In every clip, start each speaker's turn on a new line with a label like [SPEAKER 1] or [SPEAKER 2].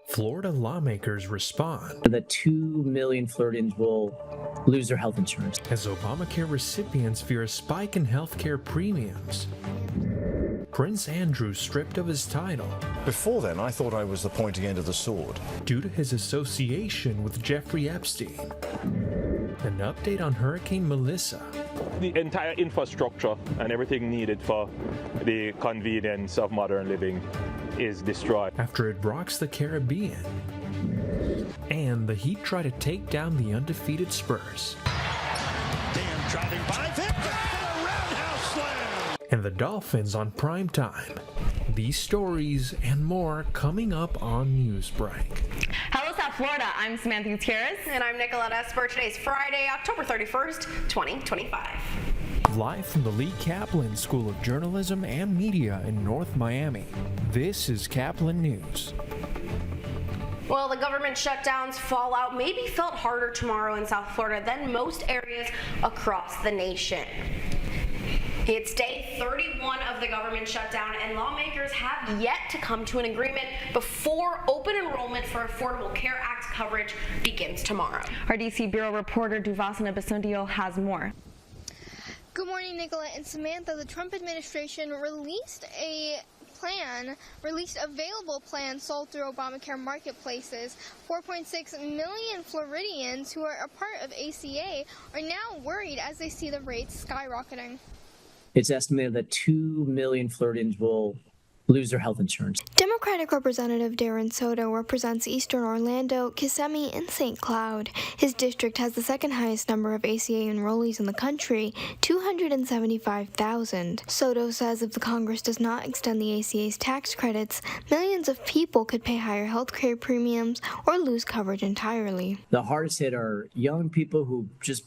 [SPEAKER 1] Florida lawmakers respond
[SPEAKER 2] that 2 million Floridians will lose their health insurance.
[SPEAKER 1] as Obamacare recipients fear a spike in healthcare premiums. Prince Andrew stripped of his title
[SPEAKER 3] Before then, I thought I was the pointy end of the sword.
[SPEAKER 1] due to his association with Jeffrey Epstein. An update on Hurricane Melissa.
[SPEAKER 4] The entire infrastructure and everything needed for the convenience of modern living is destroyed.
[SPEAKER 1] After it rocks the Caribbean. And the Heat try to take down the undefeated Spurs.
[SPEAKER 5] Dan driving by Victor and a roundhouse slam.
[SPEAKER 1] And the Dolphins on prime time. These stories and more coming up on Newsbreak.
[SPEAKER 6] Hello, South Florida. I'm Samantha Gutierrez.
[SPEAKER 7] And I'm Nicolette Esper. Today's Friday, October 31st, 2025.
[SPEAKER 1] Live from the Lee Caplin School of Journalism and Media in North Miami, this is Caplin News.
[SPEAKER 7] Well, the government shutdown's fallout may be felt harder tomorrow in South Florida than most areas across the nation. It's day 31 of the government shutdown, and lawmakers have yet to come to an agreement before open enrollment for Affordable Care Act coverage begins tomorrow.
[SPEAKER 6] Our D.C. Bureau reporter Duvasana Basundio has more.
[SPEAKER 8] Good morning, Nicolette and Samantha. The Trump administration released available plans sold through Obamacare marketplaces. 4.6 million Floridians who are a part of ACA are now worried as they see the rates skyrocketing.
[SPEAKER 2] It's estimated that 2 million Floridians will lose their health insurance.
[SPEAKER 8] Democratic Representative Darren Soto represents Eastern Orlando, Kissimmee, and St. Cloud. His district has the second highest number of ACA enrollees in the country, 275,000. Soto says if the Congress does not extend the ACA's tax credits, millions of people could pay higher health care premiums or lose coverage entirely.
[SPEAKER 2] The hardest hit are young people who just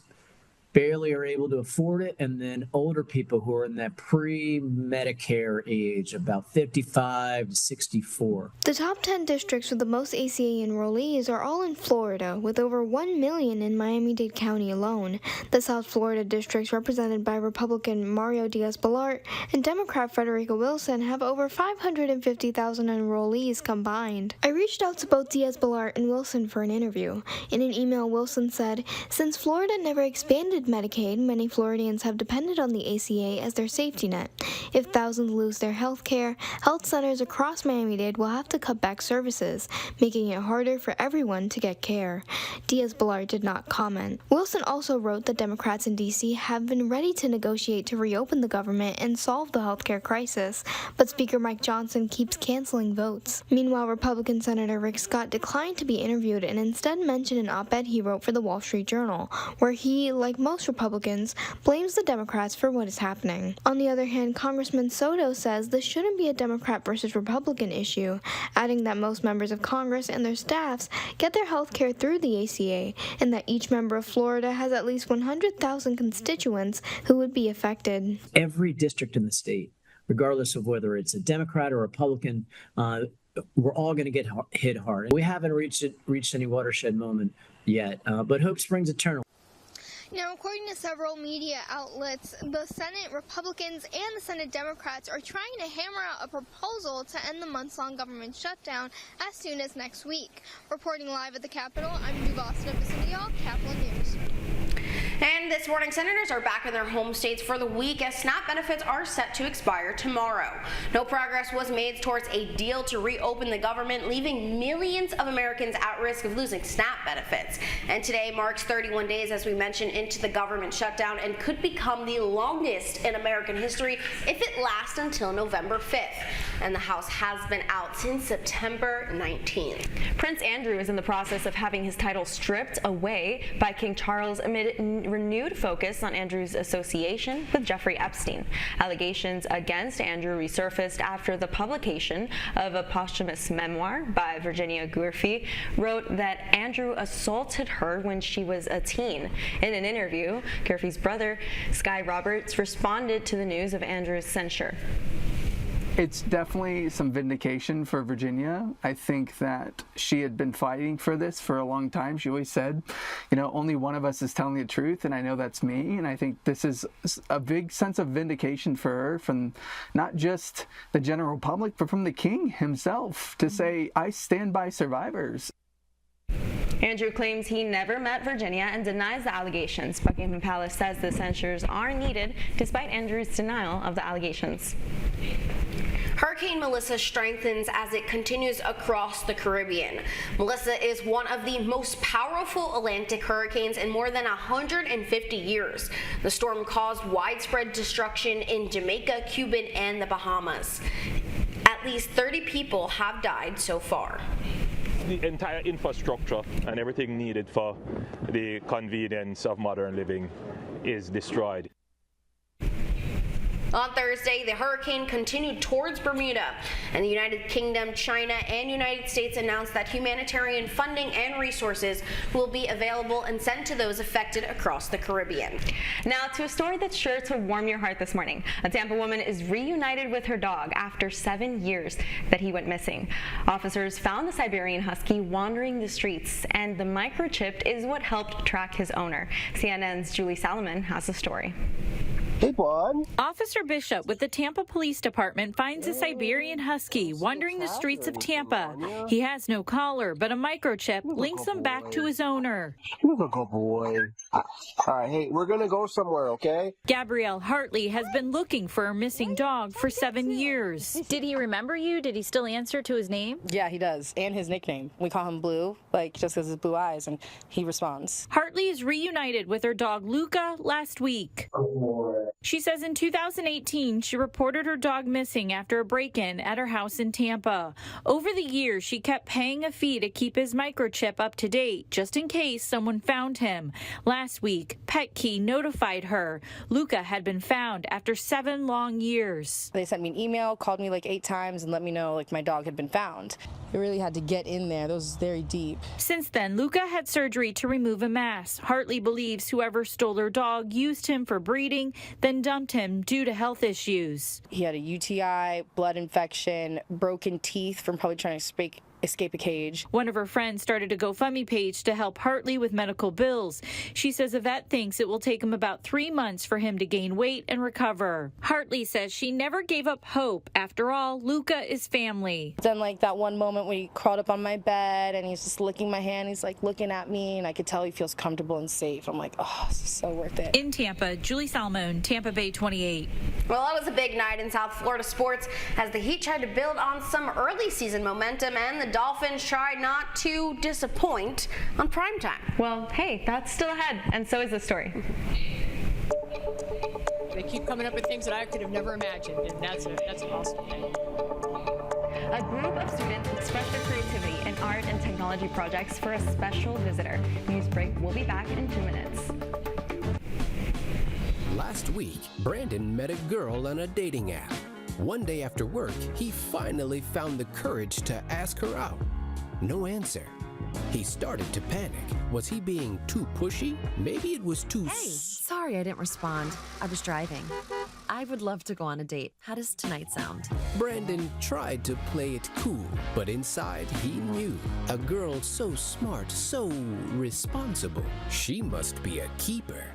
[SPEAKER 2] barely are able to afford it, and then older people who are in that pre-Medicare age, about 55 to 64.
[SPEAKER 8] The top 10 districts with the most ACA enrollees are all in Florida, with over 1 million in Miami-Dade County alone. The South Florida districts, represented by Republican Mario Diaz-Balart and Democrat Frederica Wilson, have over 550,000 enrollees combined. I reached out to both Diaz-Balart and Wilson for an interview. In an email, Wilson said, "Since Florida never expanded Medicaid, many Floridians have depended on the ACA as their safety net. If thousands lose their health care, health centers across Miami-Dade will have to cut back services, making it harder for everyone to get care." Diaz-Balart did not comment. Wilson also wrote that Democrats in D.C. have been ready to negotiate to reopen the government and solve the healthcare crisis, but Speaker Mike Johnson keeps canceling votes. Meanwhile, Republican Senator Rick Scott declined to be interviewed and instead mentioned an op-ed he wrote for the Wall Street Journal, where he, like most Republicans, blames the Democrats for what is happening. On the other hand, Congressman Soto says this shouldn't be a Democrat versus Republican issue, adding that most members of Congress and their staffs get their health care through the ACA, and that each member of Florida has at least 100,000 constituents who would be affected.
[SPEAKER 2] Every district in the state, regardless of whether it's a Democrat or Republican, we're all going to get hit hard. We haven't reached any watershed moment yet, but hope springs eternal.
[SPEAKER 8] Now, according to several media outlets, the Senate Republicans and the Senate Democrats are trying to hammer out a proposal to end the months-long government shutdown as soon as next week. Reporting live at the Capitol, I'm Duvasana Basundio, Caplin News.
[SPEAKER 7] And this morning, senators are back in their home states for the week as SNAP benefits are set to expire tomorrow. No progress was made towards a deal to reopen the government, leaving millions of Americans at risk of losing SNAP benefits. And today marks 31 days, as we mentioned, into the government shutdown and could become the longest in American history if it lasts until November 5th. And the House has been out since September 19th.
[SPEAKER 6] Prince Andrew is in the process of having his title stripped away by King Charles amid renewed focus on Andrew's association with Jeffrey Epstein. Allegations against Andrew resurfaced after the publication of a posthumous memoir by Virginia Giuffre wrote that Andrew assaulted her when she was a teen. In an interview, Giuffre's brother, Sky Roberts, responded to the news of Andrew's censure.
[SPEAKER 9] It's definitely some vindication for Virginia. I think that she had been fighting for this for a long time. She always said, you know, only one of us is telling the truth, and I know that's me. And I think this is a big sense of vindication for her from not just the general public, but from the king himself to say, I stand by survivors.
[SPEAKER 6] Andrew claims he never met Virginia and denies the allegations. Buckingham Palace says the censures are needed despite Andrew's denial of the allegations.
[SPEAKER 7] Hurricane Melissa strengthens as it continues across the Caribbean. Melissa is one of the most powerful Atlantic hurricanes in more than 150 years. The storm caused widespread destruction in Jamaica, Cuba, and the Bahamas. At least 30 people have died so far.
[SPEAKER 4] The entire infrastructure and everything needed for the convenience of modern living is destroyed.
[SPEAKER 7] On Thursday, the hurricane continued towards Bermuda, and the United Kingdom, China, and United States announced that humanitarian funding and resources will be available and sent to those affected across the Caribbean.
[SPEAKER 6] Now to a story that's sure to warm your heart this morning. A Tampa woman is reunited with her dog after 7 years that he went missing. Officers found the Siberian Husky wandering the streets, and the microchip is what helped track his owner. CNN's Julie Salomon has the story.
[SPEAKER 10] Officer Bishop with the Tampa Police Department finds a Siberian Husky wandering the streets of Tampa. He has no collar, but a microchip links him back to his owner.
[SPEAKER 11] He's a good boy. All right, hey, we're going to go somewhere, okay?
[SPEAKER 10] Gabrielle Hartley has been looking for her missing dog for 7 years.
[SPEAKER 12] Did he remember you? Did he still answer to his name?
[SPEAKER 13] Yeah, he does, and his nickname. We call him Blue, like just because his blue eyes, and he responds.
[SPEAKER 10] Hartley is reunited with her dog Luca last week. She says in 2018, she reported her dog missing after a break-in at her house in Tampa. Over the years, she kept paying a fee to keep his microchip up to date, just in case someone found him. Last week, PetKey notified her Luca had been found after 7 long years.
[SPEAKER 13] They sent me an email, called me like 8 times, and let me know like my dog had been found. It really had to get in there. That was very deep.
[SPEAKER 10] Since then, Luca had surgery to remove a mass. Hartley believes whoever stole her dog used him for breeding, then dumped him due to health issues.
[SPEAKER 13] He had a UTI, blood infection, broken teeth from probably trying to escape a cage.
[SPEAKER 10] One of her friends started a GoFundMe page to help Hartley with medical bills. She says a vet thinks it will take him about 3 months for him to gain weight and recover. Hartley says she never gave up hope. After all, Luca is family.
[SPEAKER 13] Then like that one moment when he crawled up on my bed and he's just licking my hand, he's like looking at me, and I could tell he feels comfortable and safe. I'm like, oh, this is so worth it.
[SPEAKER 10] In Tampa, Julie Salmon, Tampa Bay 28.
[SPEAKER 7] Well, that was a big night in South Florida sports as the Heat tried to build on some early season momentum, and the Dolphins tried not to disappoint on primetime.
[SPEAKER 6] Well, hey, that's still ahead, and so is this story.
[SPEAKER 14] They keep coming up with things that I could have never imagined, and that's an awesome thing.
[SPEAKER 6] A group of students expressed their creativity in art and technology projects for a special visitor. Newsbreak will be back in 2 minutes.
[SPEAKER 15] Last week, Brandon met a girl on a dating app. One day after work, he finally found the courage to ask her out. No answer. He started to panic. Was he being too pushy? Maybe it was too...
[SPEAKER 16] Hey, sorry I didn't respond. I was driving. I would love to go on a date. How does tonight sound?
[SPEAKER 15] Brandon tried to play it cool, but inside he knew. A girl so smart, so responsible. She must be a keeper.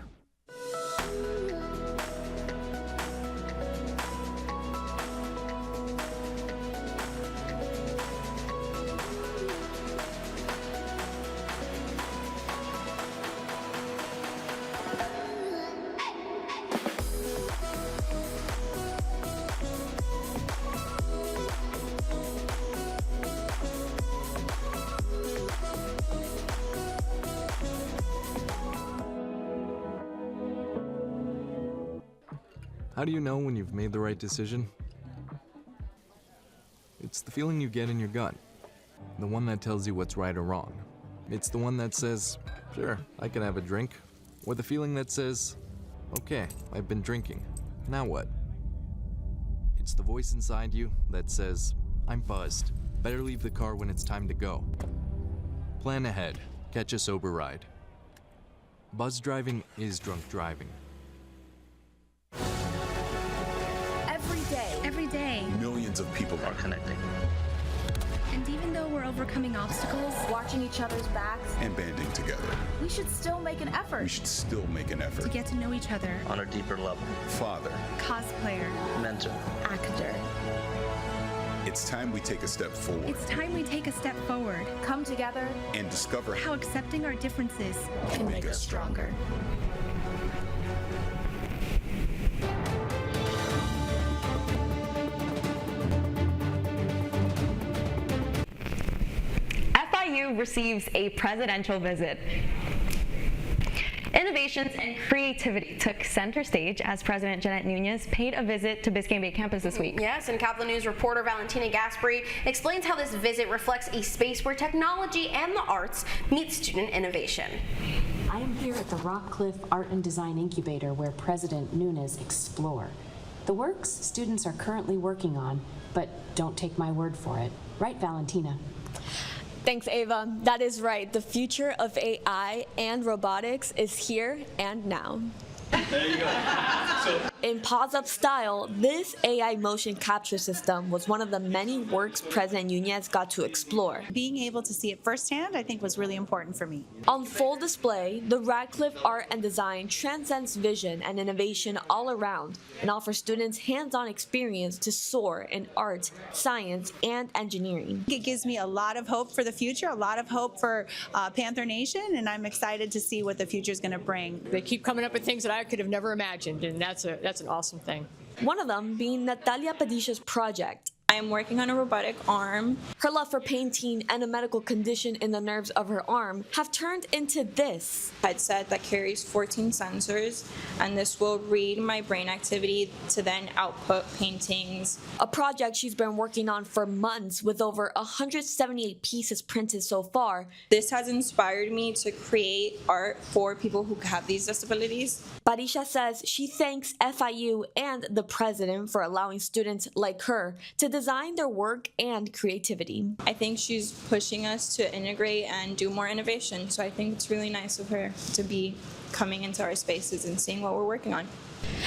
[SPEAKER 17] How do you know when you've made the right decision? It's the feeling you get in your gut. The one that tells you what's right or wrong. It's the one that says, sure, I can have a drink. Or the feeling that says, okay, I've been drinking. Now what? It's the voice inside you that says, I'm buzzed. Better leave the car when it's time to go. Plan ahead. Catch a sober ride. Buzz driving is drunk driving.
[SPEAKER 18] Every day,
[SPEAKER 19] millions of people are connecting.
[SPEAKER 18] And even though we're overcoming obstacles,
[SPEAKER 20] watching each other's backs,
[SPEAKER 19] and banding together,
[SPEAKER 20] we should still make an effort.
[SPEAKER 19] We should still make an effort
[SPEAKER 18] to get to know each other
[SPEAKER 5] on a deeper level.
[SPEAKER 19] Father,
[SPEAKER 18] cosplayer,
[SPEAKER 5] mentor,
[SPEAKER 18] actor.
[SPEAKER 19] It's time we take a step forward.
[SPEAKER 18] It's time we take a step forward.
[SPEAKER 20] Come together
[SPEAKER 19] and discover
[SPEAKER 18] how accepting our differences
[SPEAKER 20] can make us stronger.
[SPEAKER 6] FIU receives a presidential visit. Innovations and creativity took center stage as President Janet Nunez paid a visit to Biscayne Bay campus this week.
[SPEAKER 7] Yes, and Caplin News reporter Valentina Gaspari explains how this visit reflects a space where technology and the arts meet student innovation.
[SPEAKER 21] I am here at the Rockcliffe Art and Design Incubator where President Nunez explore. The works students are currently working on, but don't take my word for it. Right, Valentina?
[SPEAKER 22] Thanks, Ava. That is right. The future of AI and robotics is here and now.
[SPEAKER 23] There you go.
[SPEAKER 22] In pause-up style, this AI motion capture system was one of the many works President Nunez got to explore.
[SPEAKER 24] Being able to see it firsthand, I think, was really important for me.
[SPEAKER 22] On full display, the Radcliffe Art and Design transcends vision and innovation all around and offers students hands-on experience to soar in art, science, and engineering.
[SPEAKER 24] It gives me a lot of hope for the future, a lot of hope for Panther Nation, and I'm excited to see what the future is going to bring.
[SPEAKER 14] They keep coming up with things that I could have never imagined, and that's an awesome thing.
[SPEAKER 22] One of them being Natalia Padisha's project.
[SPEAKER 25] I am working on a robotic arm.
[SPEAKER 22] Her love for painting and a medical condition in the nerves of her arm have turned into this
[SPEAKER 25] headset that carries 14 sensors, and this will read my brain activity to then output paintings.
[SPEAKER 22] A project she's been working on for months with over 178 pieces printed so far.
[SPEAKER 25] This has inspired me to create art for people who have these disabilities.
[SPEAKER 22] Padisha says she thanks FIU and the president for allowing students like her to design their work and creativity.
[SPEAKER 25] I think she's pushing us to integrate and do more innovation, so I think it's really nice of her to be coming into our spaces and seeing what we're working on.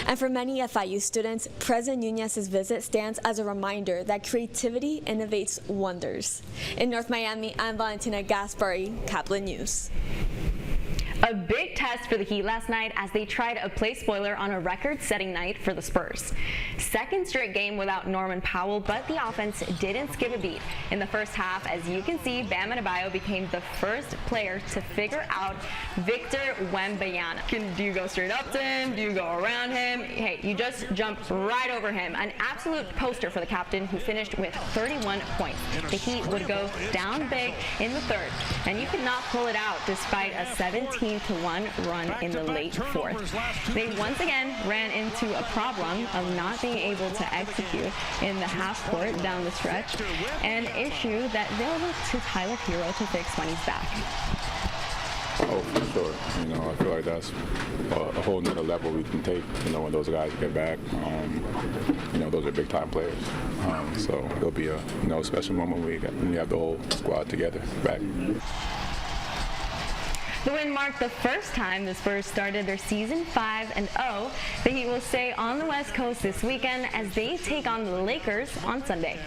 [SPEAKER 22] And for many FIU students, President Nunez's visit stands as a reminder that creativity innovates wonders. In North Miami, I'm Valentina Gaspari, Caplin News.
[SPEAKER 6] A big test for the Heat last night as they tried a play spoiler on a record-setting night for the Spurs. Second straight game without Norman Powell, but the offense didn't skip a beat. In the first half, as you can see, Bam Adebayo became the first player to figure out Victor Wembanyama. Do you go straight up to him? Do you go around him? Hey, you just jump right over him. An absolute poster for the captain, who finished with 31 points. The Heat would go down big in the third, and you could not pull it out despite a 17-1 run in the late fourth. They once again ran into a problem of not being able to execute in the half court down the stretch, an issue that they'll look to Tyler Hero to fix when he's back.
[SPEAKER 26] Oh, for sure. I feel like that's a whole nother level we can take, when those guys get back. Those are big-time players. So it'll be a special moment when we have the whole squad together back.
[SPEAKER 6] The win marked the first time the Spurs started their season 5-0. The Heat will stay on the West Coast this weekend as they take on the Lakers on Sunday.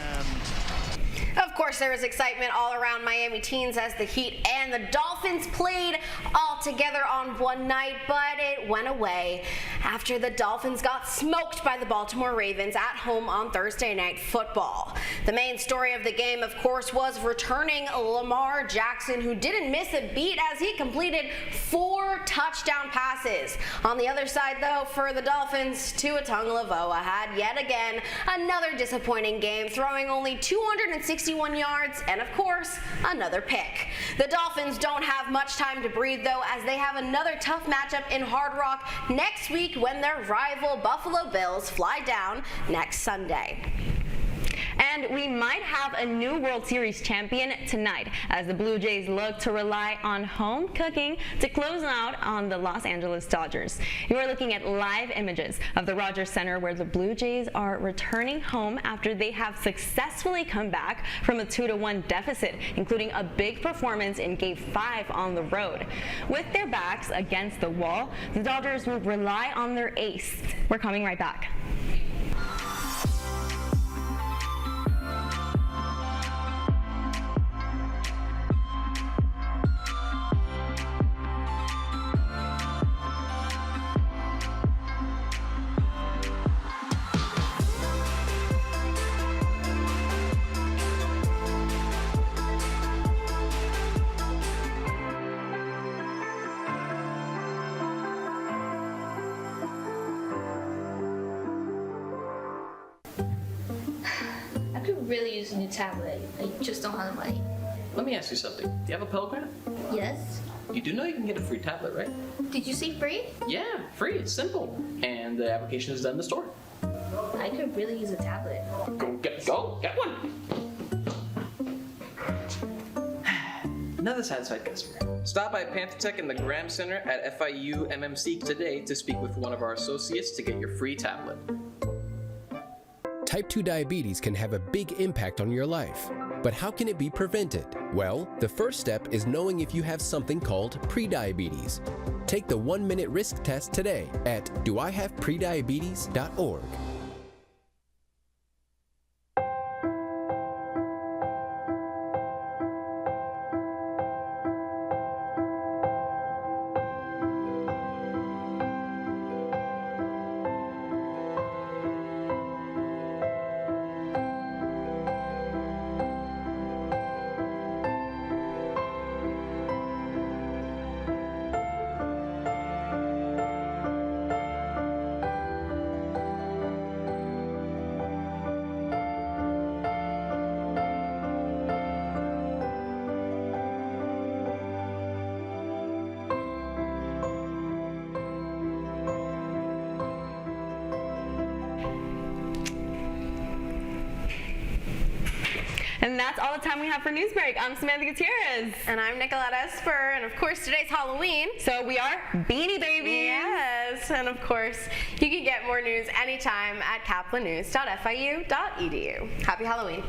[SPEAKER 7] Of course, there was excitement all around Miami teens as the Heat and the Dolphins played all together on one night, but it went away after the Dolphins got smoked by the Baltimore Ravens at home on Thursday Night Football. The main story of the game, of course, was returning Lamar Jackson, who didn't miss a beat as he completed 4 touchdown passes. On the other side, though, for the Dolphins, Tua Tagovailoa had yet again another disappointing game, throwing only 261 yards and, of course, another pick. The Dolphins don't have much time to breathe, though, as they have another tough matchup in Hard Rock next week when their rival Buffalo Bills fly down next Sunday.
[SPEAKER 6] And we might have a new World Series champion tonight as the Blue Jays look to rely on home cooking to close out on the Los Angeles Dodgers. You are looking at live images of the Rogers Center where the Blue Jays are returning home after they have successfully come back from a 2-1 deficit, including a big performance in Game 5 on the road. With their backs against the wall, the Dodgers will rely on their ace. We're coming right back.
[SPEAKER 1] I could really use a new tablet. I just don't have the money.
[SPEAKER 2] Let me ask you something. Do you have a Pell Grant?
[SPEAKER 1] Yes?
[SPEAKER 2] You do know you can get a free tablet, right?
[SPEAKER 1] Did you say free?
[SPEAKER 2] Yeah, free. It's simple. And the application is done in the store.
[SPEAKER 1] I could really use a tablet.
[SPEAKER 2] Get one. Another satisfied customer. Stop by Panther in the Graham Center at FIU MMC today to speak with one of our associates to get your free tablet.
[SPEAKER 15] Type 2 diabetes can have a big impact on your life. But how can it be prevented? Well, the first step is knowing if you have something called prediabetes. Take the 1-minute risk test today at doihaveprediabetes.org.
[SPEAKER 6] And that's all the time we have for Newsbreak. I'm Samantha Gutierrez.
[SPEAKER 7] And I'm Nicolette Esper. And of course, today's Halloween.
[SPEAKER 6] So we are Beanie Babies.
[SPEAKER 7] Yes. And of course, you can get more news anytime at caplinnews.fiu.edu. Happy Halloween.